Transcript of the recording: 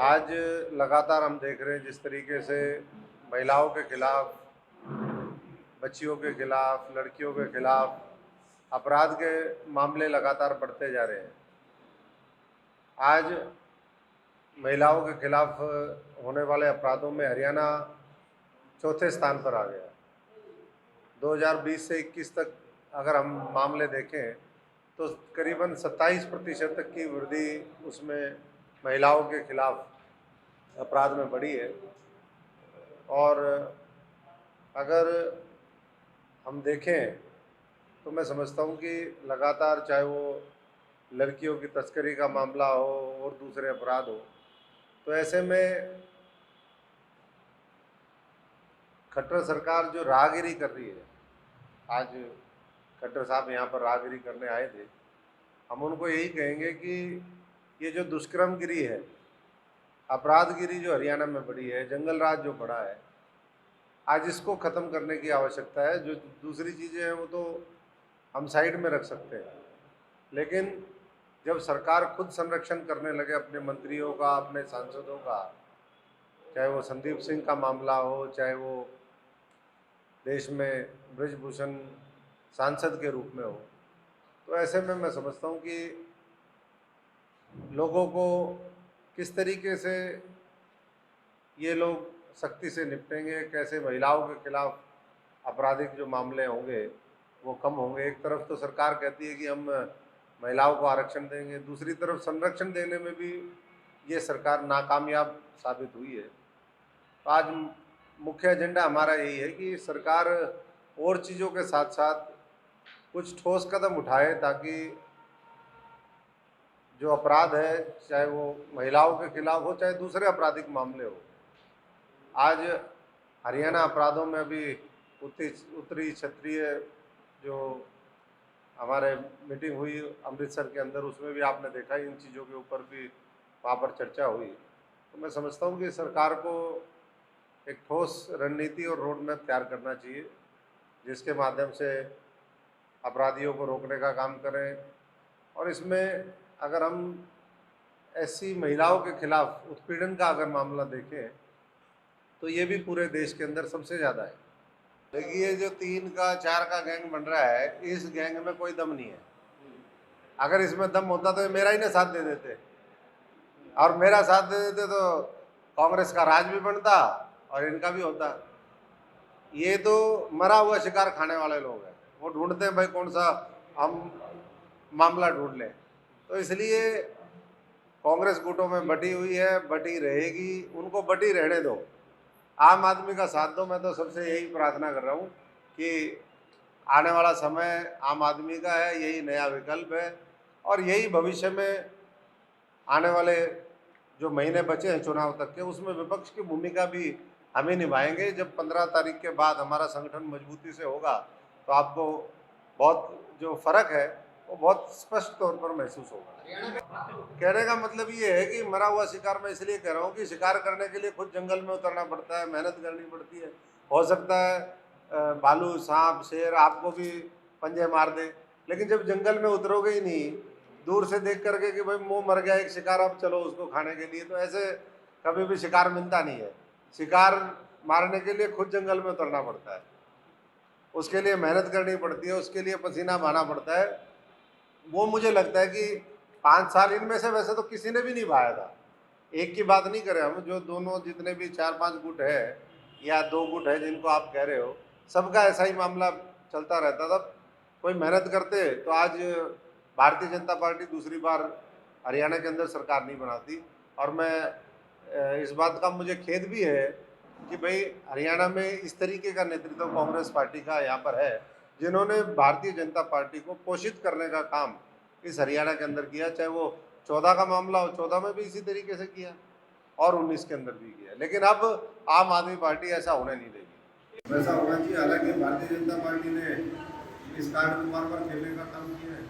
आज लगातार हम देख रहे हैं जिस तरीके से महिलाओं के खिलाफ, बच्चियों के खिलाफ, लड़कियों के खिलाफ अपराध के मामले लगातार बढ़ते जा रहे हैं। आज महिलाओं के खिलाफ होने वाले अपराधों में हरियाणा चौथे स्थान पर आ गया। 2020 से 21 तक अगर हम मामले देखें तो करीबन 27% तक की वृद्धि उसमें महिलाओं के खिलाफ अपराध में बढ़ी है। और अगर हम देखें तो मैं समझता हूँ कि लगातार चाहे वो लड़कियों की तस्करी का मामला हो और दूसरे अपराध हो, तो ऐसे में खट्टर सरकार जो राहगिरी कर रही है, आज खट्टर साहब यहाँ पर राहगिरी करने आए थे, हम उनको यही कहेंगे कि ये जो दुष्कर्मगिरी है, अपराधगिरी जो हरियाणा में बढ़ी है, जंगल राज जो बढ़ा है, आज इसको ख़त्म करने की आवश्यकता है। जो दूसरी चीज़ें हैं वो तो हम साइड में रख सकते हैं, लेकिन जब सरकार खुद संरक्षण करने लगे अपने मंत्रियों का, अपने सांसदों का, चाहे वो संदीप सिंह का मामला हो, चाहे वो देश में ब्रिजभूषण सांसद के रूप में हो, तो ऐसे में मैं समझता हूँ कि लोगों को किस तरीके से ये लोग सख्ती से निपटेंगे, कैसे महिलाओं के खिलाफ आपराधिक जो मामले होंगे वो कम होंगे। एक तरफ तो सरकार कहती है कि हम महिलाओं को आरक्षण देंगे, दूसरी तरफ संरक्षण देने में भी ये सरकार नाकामयाब साबित हुई है। तो आज मुख्य एजेंडा हमारा यही है कि सरकार और चीज़ों के साथ साथ कुछ ठोस कदम उठाए ताकि जो अपराध है, चाहे वो महिलाओं के खिलाफ हो, चाहे दूसरे आपराधिक मामले हो। आज हरियाणा अपराधों में अभी उत्तरी क्षेत्रीय जो हमारे मीटिंग हुई अमृतसर के अंदर, उसमें भी आपने देखा इन चीज़ों के ऊपर भी वहाँ पर चर्चा हुई। तो मैं समझता हूँ कि सरकार को एक ठोस रणनीति और रोड मैप तैयार करना चाहिए, जिसके माध्यम से अपराधियों को रोकने का काम करें। और इसमें अगर हम ऐसी महिलाओं के खिलाफ उत्पीड़न का अगर मामला देखें तो ये भी पूरे देश के अंदर सबसे ज़्यादा है। देखिए, जो 3 का 4 का गैंग बन रहा है, इस गैंग में कोई दम नहीं है। अगर इसमें दम होता तो मेरा ही ना साथ दे देते, और मेरा साथ दे देते तो कांग्रेस का राज भी बनता और इनका भी होता। ये तो मरा हुआ शिकार खाने वाले लोग हैं, वो ढूंढते हैं भाई कौन सा हम मामला ढूंढ लें। तो इसलिए कांग्रेस गुटों में बटी हुई है, बटी रहेगी, उनको बटी रहने दो, आम आदमी का साथ दो। मैं तो सबसे यही प्रार्थना कर रहा हूँ कि आने वाला समय आम आदमी का है, यही नया विकल्प है, और यही भविष्य में आने वाले जो महीने बचे हैं चुनाव तक के, उसमें विपक्ष की भूमिका भी हम ही निभाएंगे। जब 15 तारीख के बाद हमारा संगठन मजबूती से होगा तो आपको बहुत जो फर्क है वो बहुत स्पष्ट तौर पर महसूस होगा। कहने का मतलब ये है कि मरा हुआ शिकार मैं इसलिए कह रहा हूँ कि शिकार करने के लिए खुद जंगल में उतरना पड़ता है, मेहनत करनी पड़ती है। हो सकता है भालू, सांप, शेर आपको भी पंजे मार दे, लेकिन जब जंगल में उतरोगे ही नहीं, दूर से देख करके कि भाई मुँह मर गया एक शिकार, अब चलो उसको खाने के लिए, तो ऐसे कभी भी शिकार मिलता नहीं है। शिकार मारने के लिए खुद जंगल में उतरना पड़ता है, उसके लिए मेहनत करनी पड़ती है, उसके लिए पसीना बहाना पड़ता है। वो मुझे लगता है कि 5 साल इनमें से वैसे तो किसी ने भी नहीं बहाया था। एक की बात नहीं करें हम, जो दोनों जितने भी 4-5 गुट है या 2 गुट है जिनको आप कह रहे हो, सबका ऐसा ही मामला चलता रहता था। कोई मेहनत करते तो आज भारतीय जनता पार्टी दूसरी बार हरियाणा के अंदर सरकार नहीं बनाती। और मैं इस बात का मुझे खेद भी है कि भाई हरियाणा में इस तरीके का नेतृत्व कांग्रेस पार्टी का यहाँ पर है, जिन्होंने भारतीय जनता पार्टी को पोषित करने का काम इस हरियाणा के अंदर किया। चाहे वो 14 का मामला हो, 14 में भी इसी तरीके से किया और 19 के अंदर भी किया, लेकिन अब आम आदमी पार्टी ऐसा होने नहीं देगी। वैसा होना चाहिए। हालांकि भारतीय जनता पार्टी ने इस कार्ड कुमार पर खेलने का काम किया है।